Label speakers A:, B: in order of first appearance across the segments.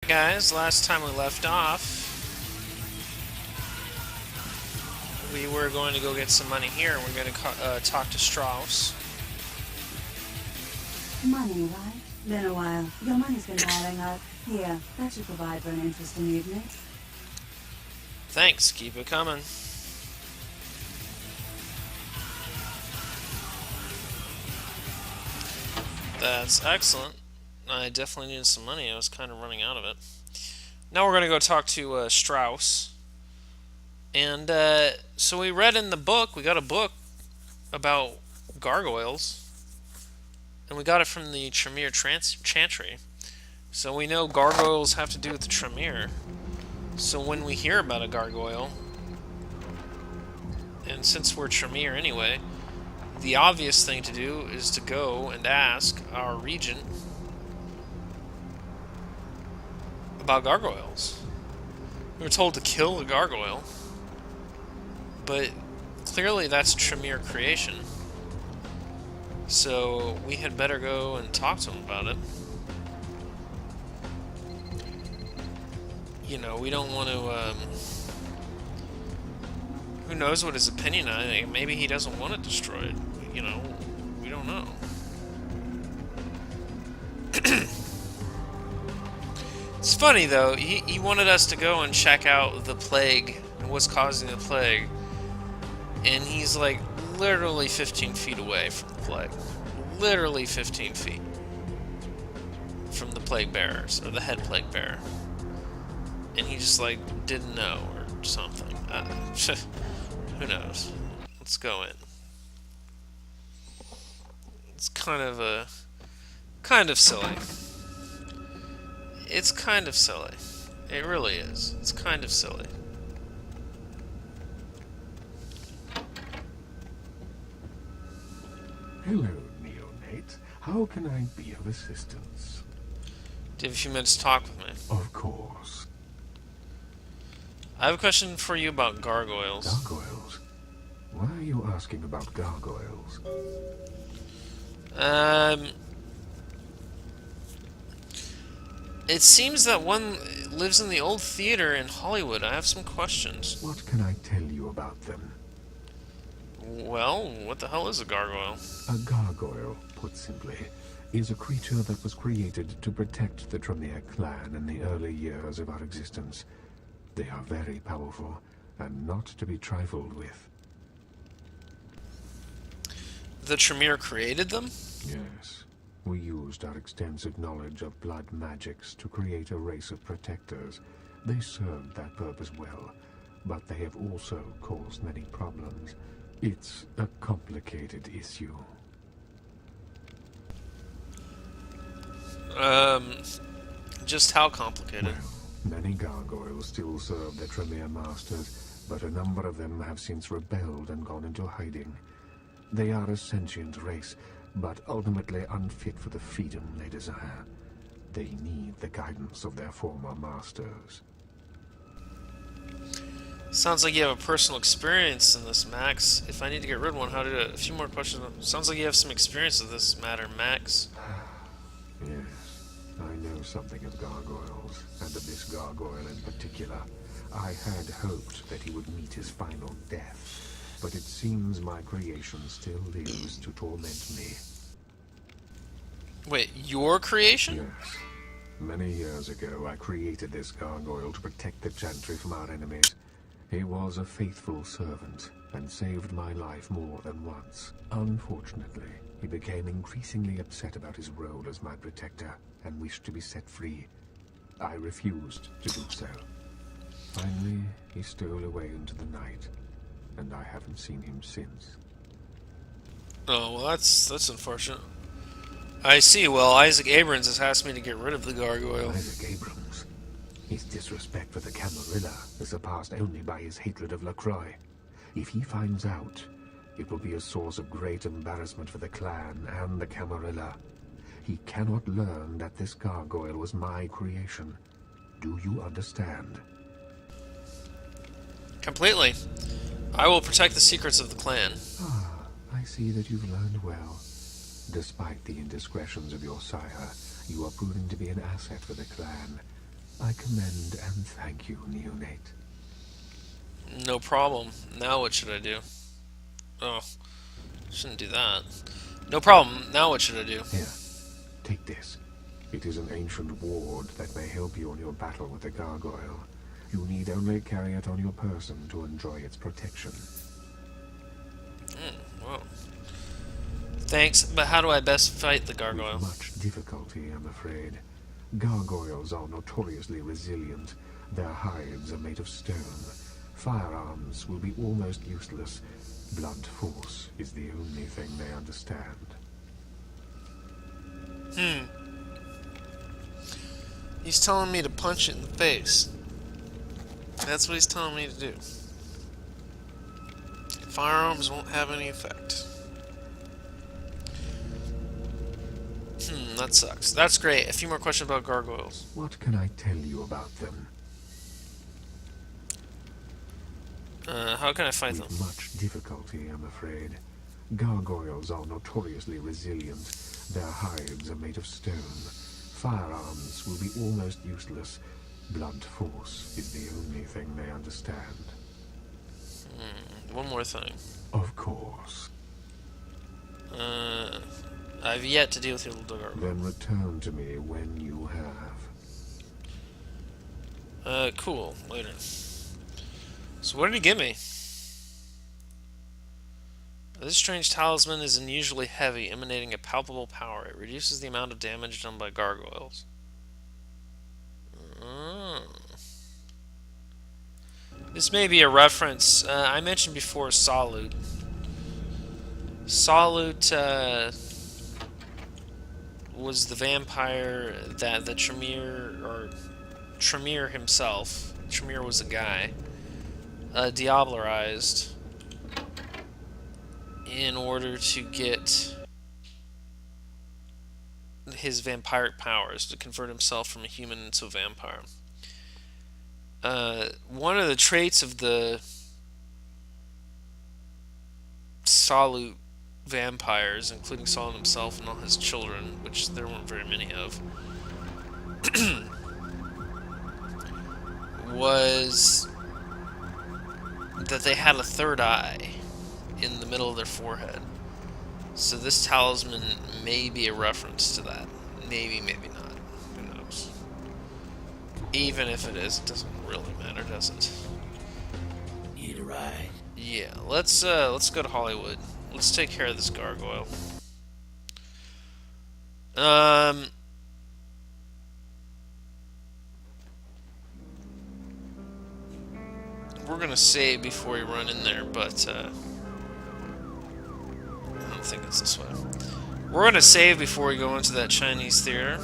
A: Guys, last time we left off, we were going to go get some money here, and we're going to talk to Strauss.
B: Money, right? Been a while. Your money's been piling up. Here, that should provide for an interesting evening.
A: Thanks, keep it coming. That's excellent. I definitely needed some money. I was kind of running out of it. Now we're going to go talk to Strauss. And so we read in the book, we got a book about gargoyles. And we got it from the Tremere Chantry. So we know gargoyles have to do with the Tremere. So when we hear about a gargoyle, and since we're Tremere anyway, the obvious thing to do is to go and ask our regent about gargoyles. We were told to kill the gargoyle, but clearly that's Tremere creation. So we had better go and talk to him about it. You know, we don't want to, who knows what his opinion on it. Maybe he doesn't want it destroyed. You know, we don't know. It's funny, though. He wanted us to go and check out the plague and what's causing the plague. And he's, like, literally 15 feet away from the plague. Literally 15 feet from the plague bearers, or the head plague bearer. And he just, like, didn't know or something. Who knows? Let's go in. It's kind of silly. It's kind of silly. It really is. It's kind of silly.
C: Hello, neonate. How can I be of assistance?
A: Do you have a few minutes to talk with me?
C: Of course.
A: I have a question for you about gargoyles.
C: Gargoyles? Why are you asking about gargoyles?
A: It seems that one lives in the old theater in Hollywood. I have some questions.
C: What can I tell you about them?
A: Well, what the hell is a gargoyle?
C: A gargoyle, put simply, is a creature that was created to protect the Tremere clan in the early years of our existence. They are very powerful, and not to be trifled with.
A: The Tremere created them?
C: Yes. We used our extensive knowledge of blood magics to create a race of protectors. They served that purpose well, but they have also caused many problems. It's a complicated issue.
A: Just how complicated?
C: Well, many gargoyles still serve their Tremere masters, but a number of them have since rebelled and gone into hiding. They are a sentient race, but ultimately unfit for the freedom they desire. They need the guidance of their former masters.
A: Sounds like you have a personal experience in this, Max. If I need to get rid of one, how to do it? A few more questions. Sounds like you have some experience with this matter, Max.
C: Yes, I know something of gargoyles, and of this gargoyle in particular. I had hoped that he would meet his final death, but it seems my creation still lives to torment me.
A: Wait, your creation?
C: Yes. Many years ago, I created this gargoyle to protect the Chantry from our enemies. He was a faithful servant, and saved my life more than once. Unfortunately, he became increasingly upset about his role as my protector, and wished to be set free. I refused to do so. Finally, he stole away into the night, and I haven't seen him since.
A: Oh, well, that's unfortunate. I see. Well, Isaac Abrams has asked me to get rid of the gargoyle.
C: Isaac Abrams. His disrespect for the Camarilla is surpassed only by his hatred of LaCroix. If he finds out, it will be a source of great embarrassment for the clan and the Camarilla. He cannot learn that this gargoyle was my creation. Do you understand?
A: Completely. I will protect the secrets of the clan.
C: Ah, I see that you've learned well. Despite the indiscretions of your sire, you are proving to be an asset for the clan. I I commend and thank you, neonate.
A: No problem. Now what should I do? Oh, shouldn't do that. No problem. Now what should I do?
C: Here, take this. It is an ancient ward that may help you on your battle with the gargoyle. You need only carry it on your person to enjoy its protection.
A: Whoa. Thanks, but how do I best fight the gargoyle?
C: With much difficulty, I'm afraid. Gargoyles are notoriously resilient. Their hides are made of stone. Firearms will be almost useless. Blunt force is the only thing they understand.
A: He's telling me to punch it in the face. That's what he's telling me to do. Firearms won't have any effect. That sucks. That's great. A few more questions about gargoyles.
C: What can I tell you about them?
A: How can I fight them?
C: With much difficulty, I'm afraid. Gargoyles are notoriously resilient. Their hides are made of stone. Firearms will be almost useless. Blunt force is the only thing they understand.
A: One more thing.
C: Of course.
A: I've yet to deal with your little gargoyle.
C: Then return to me when you have.
A: Cool. Later. So what did he give me? This strange talisman is unusually heavy, emanating a palpable power. It reduces the amount of damage done by gargoyles. This may be a reference. I mentioned before Salute. Salute was the vampire that the Tremere himself, Tremere was a guy, diablerized in order to get his vampiric powers, to convert himself from a human into a vampire. One of the traits of the Salute vampires, including Salute himself and all his children, which there weren't very many of, was that they had a third eye in the middle of their forehead. So this talisman may be a reference to that. Maybe, maybe not. Who knows? Even if it is, it doesn't really matter, does it?
D: Need a ride?
A: Yeah, let's go to Hollywood. Let's take care of this gargoyle. We're gonna save before we run in there, but I don't think it's this way. We're gonna save before we go into that Chinese theater.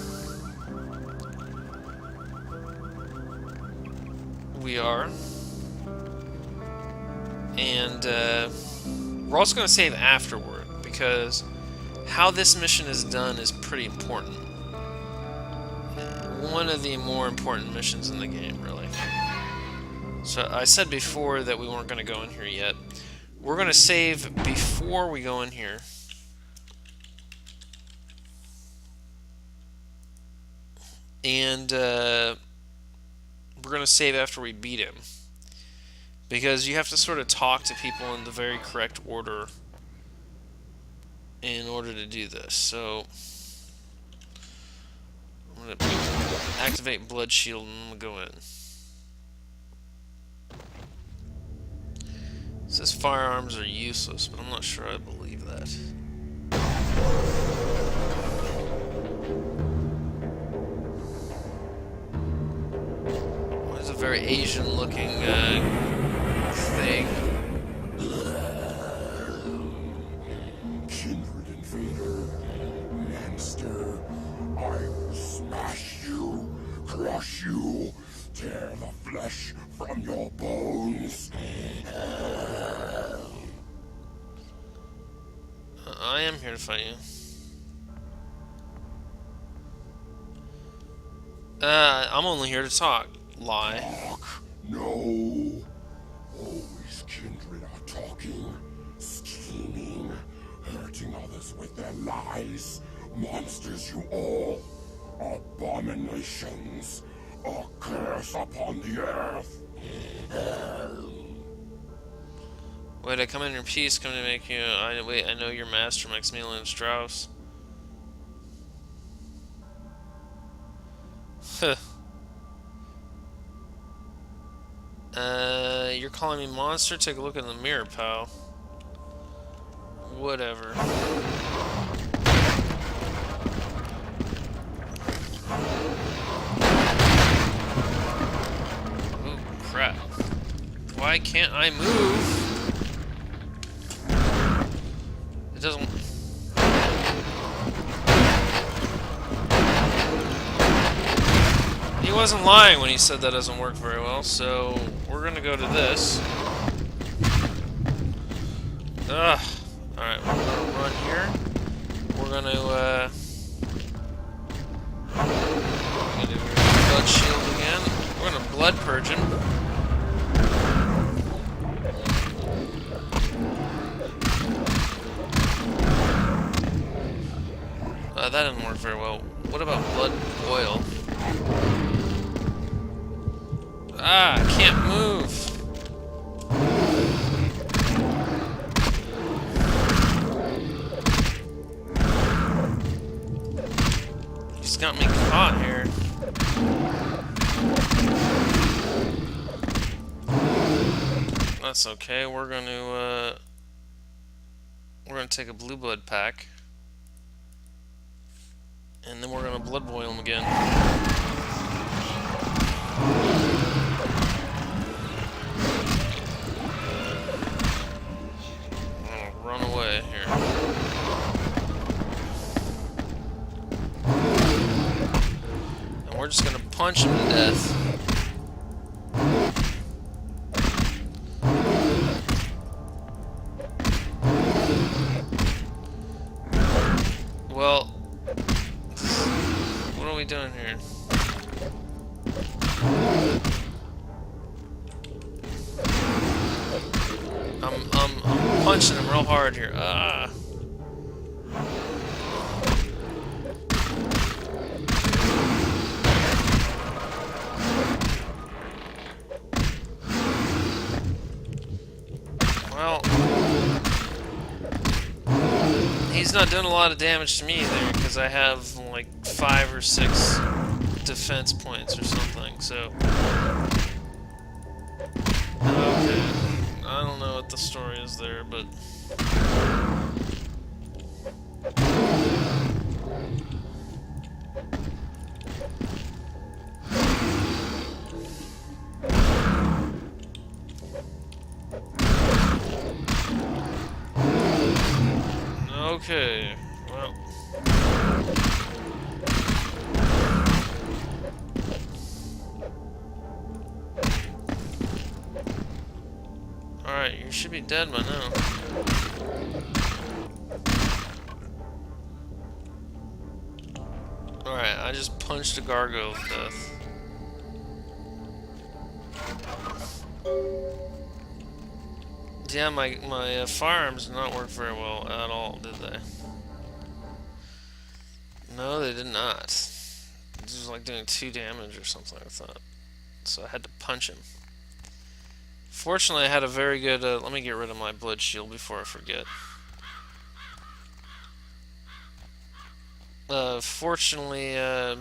A: We are. And we're also going to save afterward, because how this mission is done is pretty important. One of the more important missions in the game, really. So I said before that we weren't going to go in here yet. We're going to save before we go in here. And we're going to save after we beat him. Because you have to sort of talk to people in the very correct order in order to do this. So I'm going to activate Blood Shield and I'm going to go in. It says firearms are useless, but I'm not sure I believe that. There's a very Asian looking thing.
D: Kindred invader, monster, I will smash you, crush you, tear the flesh from your bones.
A: I am here to fight you. I'm only here to talk. Lie.
D: Talk? No. Always kindred are talking, scheming, hurting others with their lies. Monsters you all. Abominations. A curse upon the earth.
A: Wait, I come in your peace, come to make you. Wait, I know your master, Maximilian Strauss. Huh. You're calling me monster? Take a look in the mirror, pal. Whatever. Ooh, crap. Why can't I move? It doesn't... He wasn't lying when he said that doesn't work very well, so we're gonna go to this. Ugh. Alright, we're gonna run here. We're gonna do blood shield again. We're gonna blood purge him. That didn't work very well. What about blood boil? Ah, I can't move. He's got me caught here. That's okay. We're gonna take a blue blood pack, and then we're gonna blood boil him again. Run away here. And we're just gonna punch him to death. Well, what are we doing here? I'm punching him real hard here. Ah. Well, he's not doing a lot of damage to me either, because I have like 5 or 6 defense points or something, so... Okay. I don't know what the story is there, but... Okay, well... Alright, you should be dead by now. Alright, I just punched a gargoyle to death. Yeah, my firearms did not work very well at all, did they? No, they did not. It was like doing 2 damage or something, I thought. So I had to punch him. Fortunately, I had a very good... let me get rid of my blood shield before I forget. Fortunately, I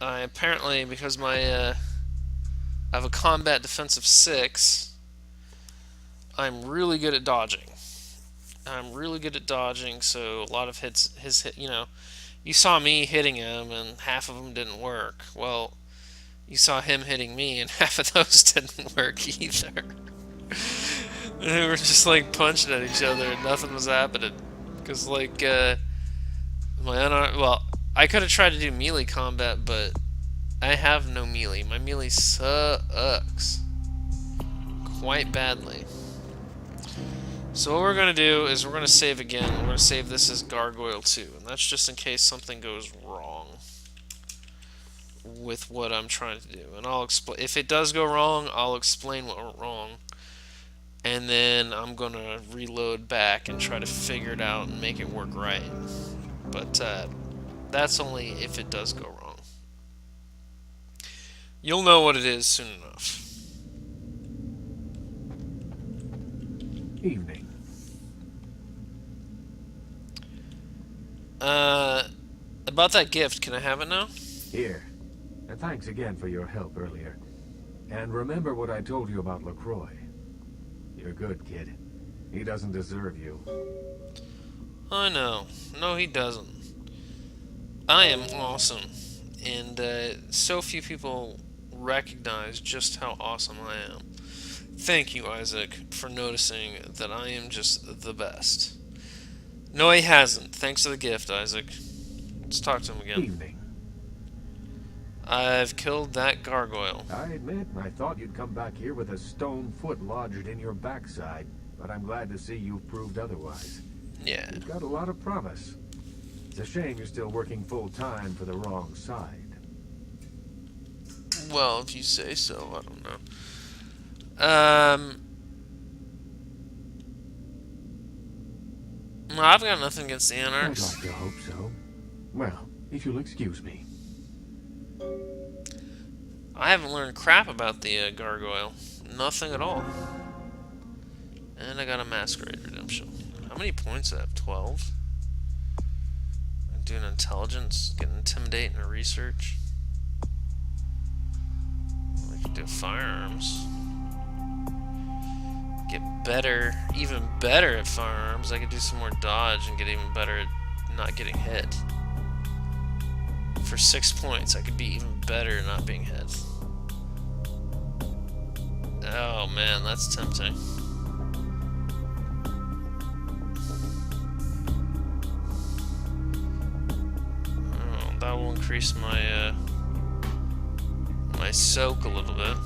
A: apparently, because I have a combat defense of 6, I'm really good at dodging. So a lot of hits, you know, you saw me hitting him and half of them didn't work. Well, you saw him hitting me and half of those didn't work either. We were just like punching at each other and nothing was happening. Because like, well, I could have tried to do melee combat, but I have no melee. My melee sucks quite badly. So what we're going to do is we're going to save again. We're going to save this as Gargoyle 2. And that's just in case something goes wrong with what I'm trying to do. And I'll explain. If it does go wrong, I'll explain what went wrong. And then I'm going to reload back and try to figure it out and make it work right. But that's only if it does go wrong. You'll know what it is soon enough.
C: Evening.
A: About that gift, can I have it now?
C: Here. And thanks again for your help earlier. And remember what I told you about LaCroix. You're good, kid. He doesn't deserve you.
A: I know. No, he doesn't. I am awesome. And so few people recognize just how awesome I am. Thank you, Isaac, for noticing that I am just the best. No, he hasn't. Thanks for the gift, Isaac. Let's talk to him again.
C: Evening.
A: I've killed that gargoyle.
C: I admit, I thought you'd come back here with a stone foot lodged in your backside, but I'm glad to see you've proved otherwise.
A: Yeah.
C: You've got a lot of promise. It's a shame you're still working full-time for the wrong side.
A: Well, if you say so, I don't know. No, I've got nothing against the
C: I'd
A: Anarchs.
C: like to hope so. Well, if you'll excuse me.
A: I haven't learned crap about the gargoyle. Nothing at all. And I got a masquerade redemption. How many points do I have? 12? I'm doing intelligence, get intimidate and research. I can do firearms. Get better, even better at firearms. I could do some more dodge and get even better at not getting hit. For 6 points, I could be even better at not being hit. Oh man, that's tempting. Oh, that will increase my my soak a little bit.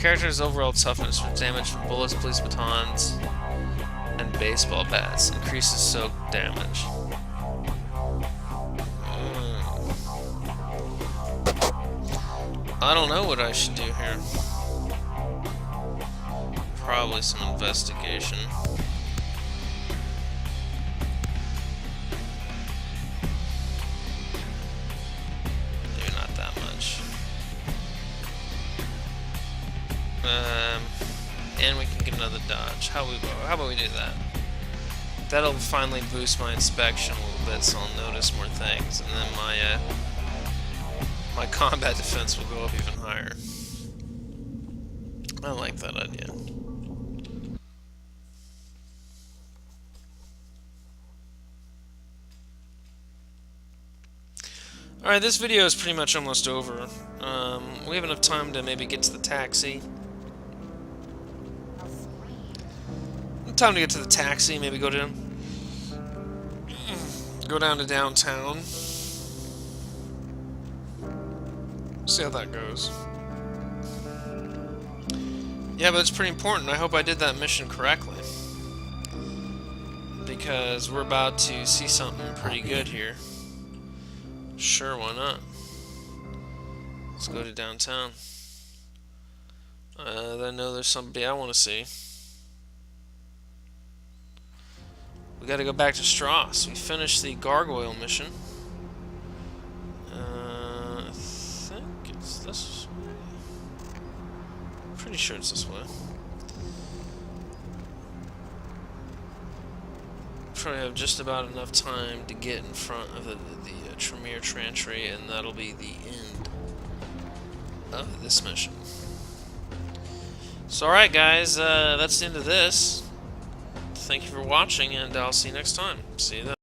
A: Character's overall toughness for damage from bullets, police batons, and baseball bats. Increases soak damage. I don't know what I should do here. Probably some investigation. Maybe not that much. And we can get another dodge. How about we do that? That'll finally boost my inspection a little bit, so I'll notice more things, and then my combat defense will go up even higher. I like that idea. Alright, this video is pretty much almost over. We have enough time to maybe get to the taxi. Time to get to the taxi, maybe go down to downtown. See how that goes. Yeah, but it's pretty important. I hope I did that mission correctly. Because we're about to see something pretty good here. Sure, why not? Let's go to downtown. I know there's somebody I want to see. We gotta go back to Strauss. We finished the gargoyle mission. I think it's this way. Pretty sure it's this way. Probably have just about enough time to get in front of the Tremere Chantry, and that'll be the end of this mission. So alright guys, that's the end of this. Thank you for watching, and I'll see you next time. See you then.